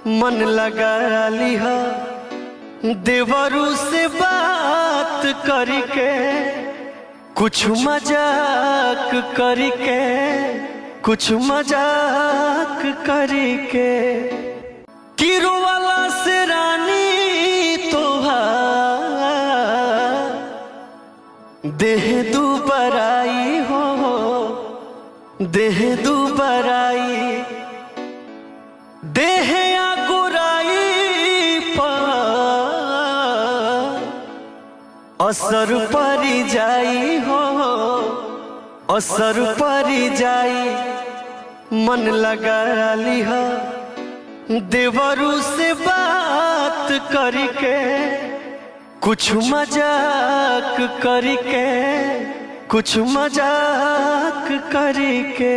मन लगा लिहा देवरू से बात करके, कुछ मजाक करके, कुछ मजाक करके। किरो वाला से रानी तोहार देह दुबराई हो, देह दुबराई, देह असर परी जाई हो, असर परी जाई। मन लगा लिहा देवरू से बात करके, कुछ मजाक करके, कुछ मजाक करके।